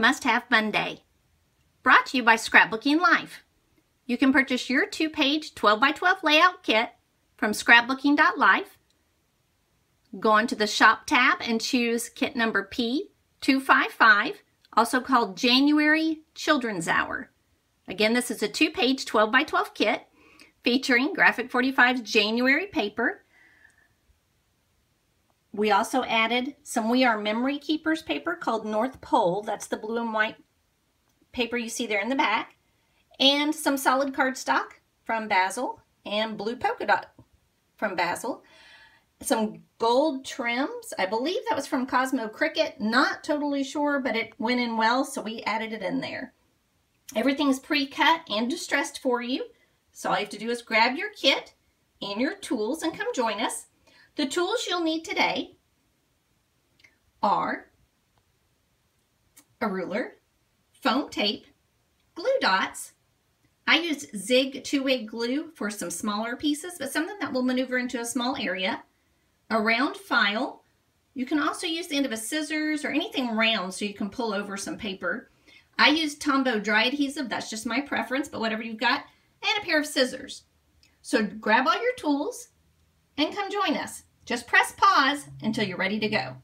Must-Have Monday. Brought to you by Scrapbooking.Life. You can purchase your 2-page 12x12 layout kit from Scrapbooking.Life. Go onto the Shop tab and choose kit number P255, also called January Children's Hour. Again, this is a 2-page 12x12 kit featuring Graphic 45's January paper. We also added some We Are Memory Keepers paper called North Pole. That's the blue and white paper you see there in the back. And some solid cardstock from Basil and blue polka dot from Basil. Some gold trims. I believe that was from Cosmo Cricket. Not totally sure, but it went in well, so we added it in there. Everything's pre-cut and distressed for you. So all you have to do is grab your kit and your tools and come join us. The tools you'll need today are a ruler, foam tape, glue dots. I use Zig 2-way glue for some smaller pieces, but something that will maneuver into a small area. A round file. You can also use the end of a scissors or anything round so you can pull over some paper. I use Tombow dry adhesive, that's just my preference, but whatever you've got, and a pair of scissors. So grab all your tools and come join us. Just press pause until you're ready to go.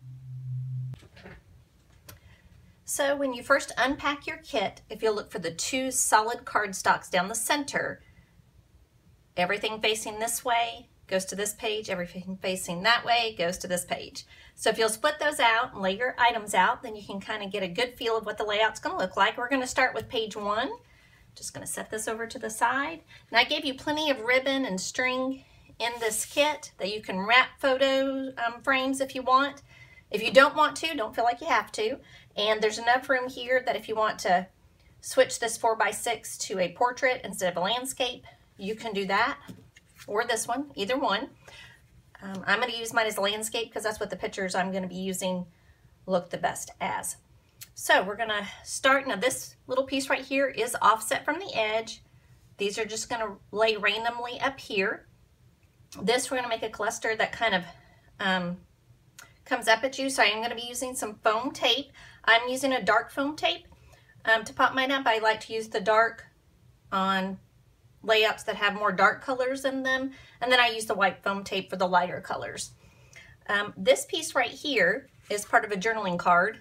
So when you first unpack your kit, if you'll look for the 2 solid cardstocks down the center, everything facing this way goes to this page, everything facing that way goes to this page. So if you'll split those out and lay your items out, then you can kind of get a good feel of what the layout's going to look like. We're going to start with page 1. Just going to set this over to the side. And I gave you plenty of ribbon and string in this kit that you can wrap photo frames if you want. If you don't want to, don't feel like you have to. And there's enough room here that if you want to switch this 4x6 to a portrait instead of a landscape, you can do that. Or this one, either one. I'm going to use mine as a landscape because that's what the pictures I'm going to be using look the best as. So we're going to start. Now this little piece right here is offset from the edge. These are just going to lay randomly up here. This we're going to make a cluster that kind of comes up at you. So I am going to be using some foam tape. I'm using a dark foam tape to pop mine up. I like to use the dark on layouts that have more dark colors in them, and then I use the white foam tape for the lighter colors. This piece right here is part of a journaling card,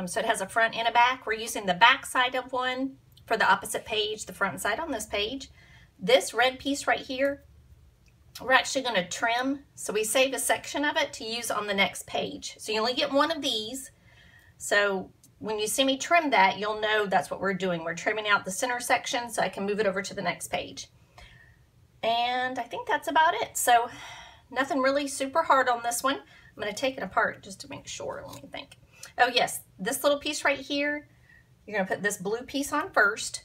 so it has a front and a back. We're using the back side of one for the opposite page, the front side on this page. This red piece right here, we're actually going to trim, so we save a section of it to use on the next page. So you only get one of these, so when you see me trim that, you'll know that's what we're doing. We're trimming out the center section so I can move it over to the next page. And I think that's about it. So nothing really super hard on this one. I'm going to take it apart just to make sure. Let me think. Oh yes, this little piece right here, you're going to put this blue piece on first.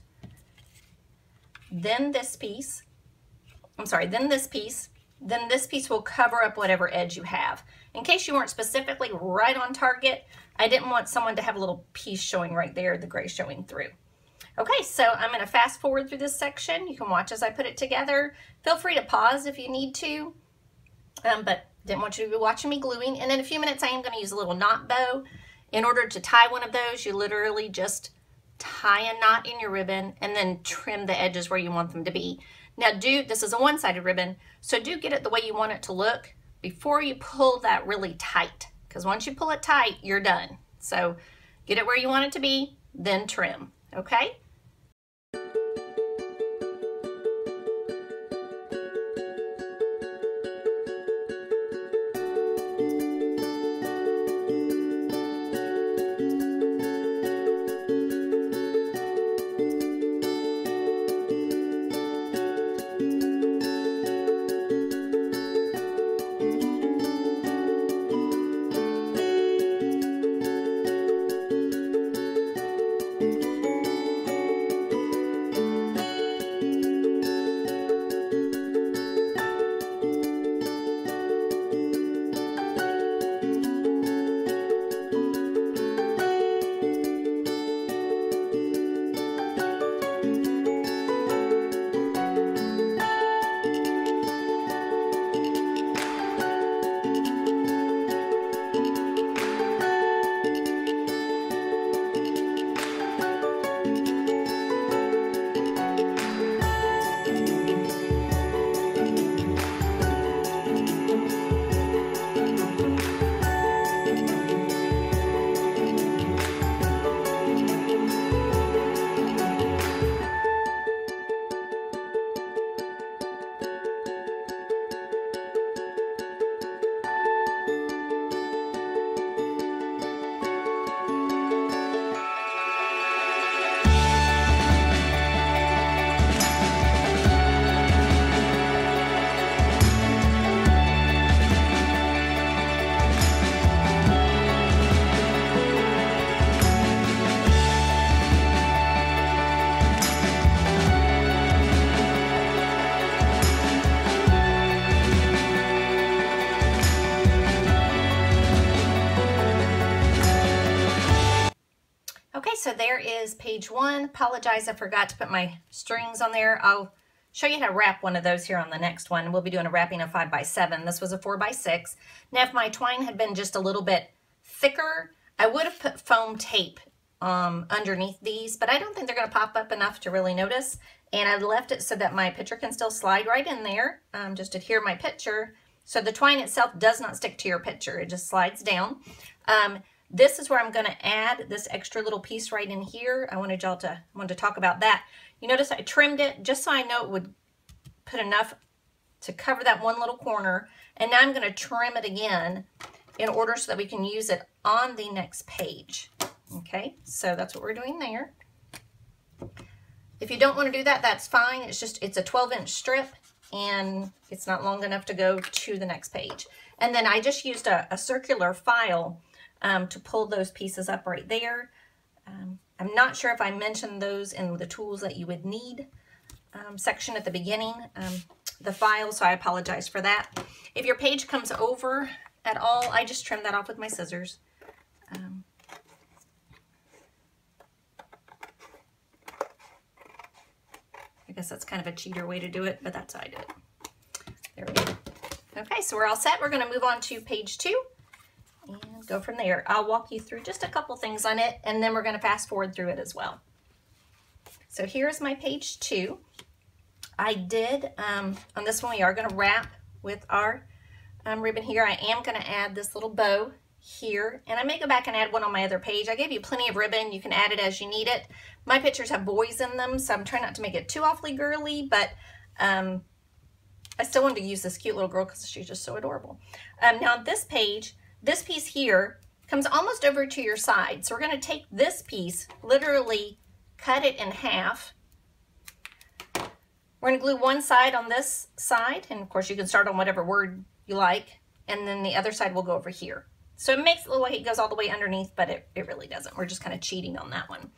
Then this piece. Then this piece. Then this piece will cover up whatever edge you have. In case you weren't specifically right on target, I didn't want someone to have a little piece showing right there, the gray showing through. Okay, so I'm going to fast forward through this section. You can watch as I put it together. Feel free to pause if you need to, but didn't want you to be watching me gluing. And in a few minutes, I am going to use a little knot bow. In order to tie one of those, you literally just tie a knot in your ribbon and then trim the edges where you want them to be. Now this is a one-sided ribbon, so do get it the way you want it to look before you pull that really tight, because once you pull it tight, you're done. So get it where you want it to be, then trim, okay? there is page 1. Apologize, I forgot to put my strings on there. I'll show you how to wrap one of those here on the next one. We'll be doing a wrapping of 5x7. This was a 4x6. Now, if my twine had been just a little bit thicker, I would have put foam tape underneath these, but I don't think they're going to pop up enough to really notice. And I've left it so that my picture can still slide right in there. Just adhere my picture. So the twine itself does not stick to your picture. It just slides down. This is where I'm going to add this extra little piece right in here. I wanted to talk about that. You notice I trimmed it just so I know it would put enough to cover that one little corner. And now I'm going to trim it again in order so that we can use it on the next page. Okay, so that's what we're doing there. If you don't want to do that, that's fine. It's a 12-inch strip and it's not long enough to go to the next page. And then I just used a circular file to pull those pieces up right there. I'm not sure if I mentioned those in the tools that you would need section at the beginning, the file, so I apologize for that. If your page comes over at all, I just trim that off with my scissors. I guess that's kind of a cheater way to do it, but that's how I do it. There we go. Okay, so we're all set. We're going to move on to page 2. And go from there. I'll walk you through just a couple things on it, and then we're going to fast forward through it as well. So here's my page 2. I did, on this one we are going to wrap with our ribbon here. I am going to add this little bow here, and I may go back and add one on my other page. I gave you plenty of ribbon. You can add it as you need it. My pictures have boys in them, so I'm trying not to make it too awfully girly, but I still wanted to use this cute little girl because she's just so adorable. Now on this page, this piece here comes almost over to your side. So we're going to take this piece, literally cut it in half. We're going to glue one side on this side, and of course you can start on whatever word you like, and then the other side will go over here. So it makes it look like it goes all the way underneath, but it really doesn't. We're just kind of cheating on that one.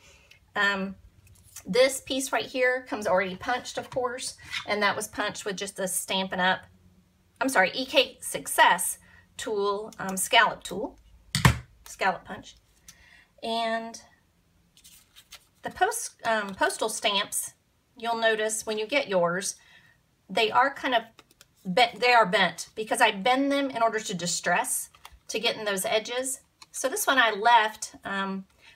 This piece right here comes already punched, of course, and that was punched with just the Stampin' Up, EK Success tool, scallop punch. And the postal stamps, you'll notice when you get yours, they are kind of bent, they are bent because I bend them in order to distress, to get in those edges. So this one I left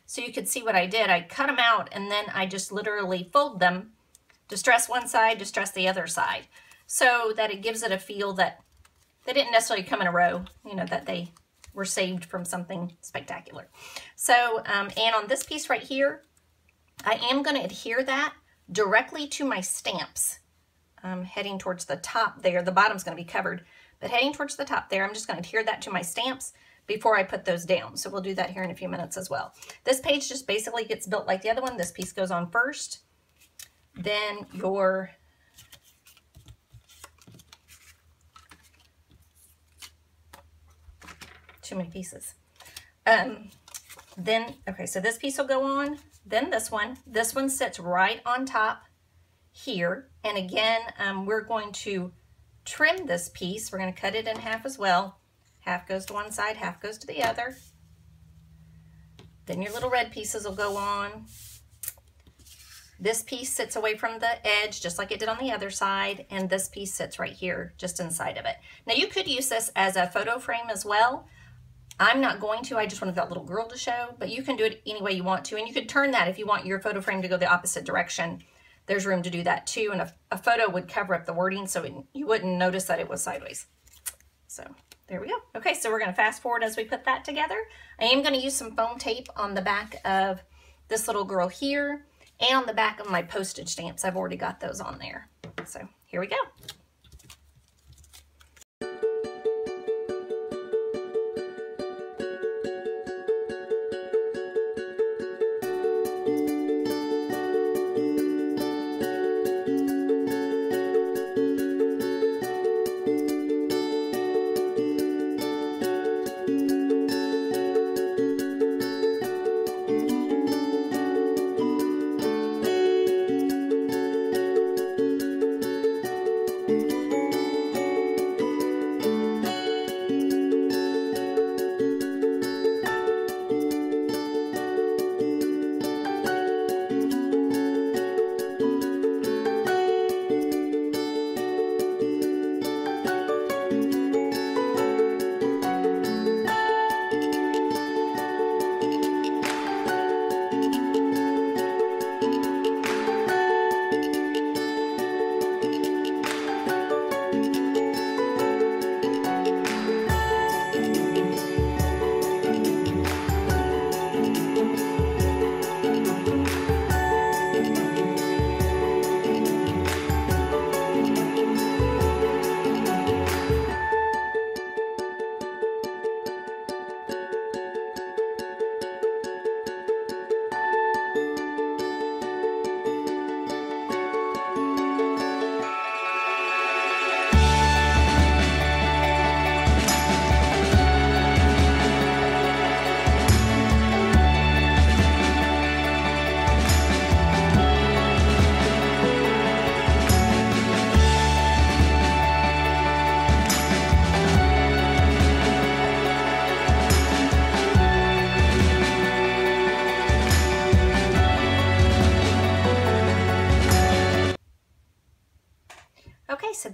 so you could see what I did. I cut them out and then I just literally fold them, distress one side, distress the other side, so that it gives it a feel that they didn't necessarily come in a row, you know, that they were saved from something spectacular. So, and on this piece right here, I am going to adhere that directly to my stamps, heading towards the top there. The bottom's going to be covered, but heading towards the top there, I'm just going to adhere that to my stamps before I put those down. So we'll do that here in a few minutes as well. This page just basically gets built like the other one. This piece goes on first, then your too many pieces. Okay, so this piece will go on, then this one. This one sits right on top here. And again, we're going to trim this piece. We're going to cut it in half as well. Half goes to one side, half goes to the other. Then your little red pieces will go on. This piece sits away from the edge, just like it did on the other side, and this piece sits right here, just inside of it. Now you could use this as a photo frame as well. I'm not going to, I just wanted that little girl to show, but you can do it any way you want to, and you could turn that if you want your photo frame to go the opposite direction. There's room to do that too, and a photo would cover up the wording so you wouldn't notice that it was sideways. So there we go. Okay, so we're going to fast forward as we put that together. I am going to use some foam tape on the back of this little girl here and on the back of my postage stamps. I've already got those on there. So here we go.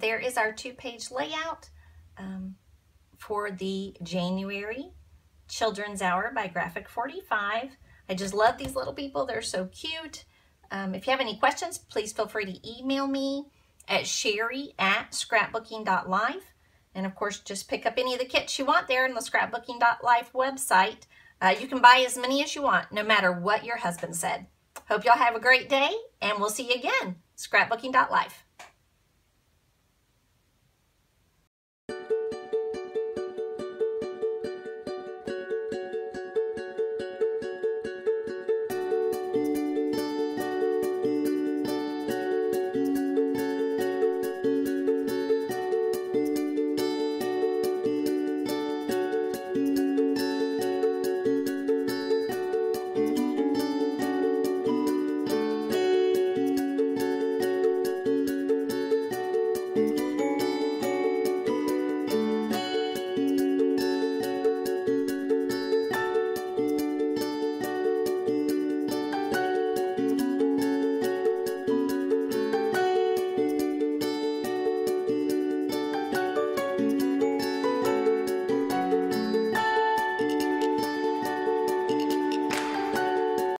there is our 2-page layout for the January Children's Hour by Graphic 45. I just love these little people. They're so cute. If you have any questions, please feel free to email me at Sherry@Scrapbooking.Life. And of course, just pick up any of the kits you want there on the Scrapbooking.Life website. You can buy as many as you want, no matter what your husband said. Hope y'all have a great day, and we'll see you again. Scrapbooking.Life.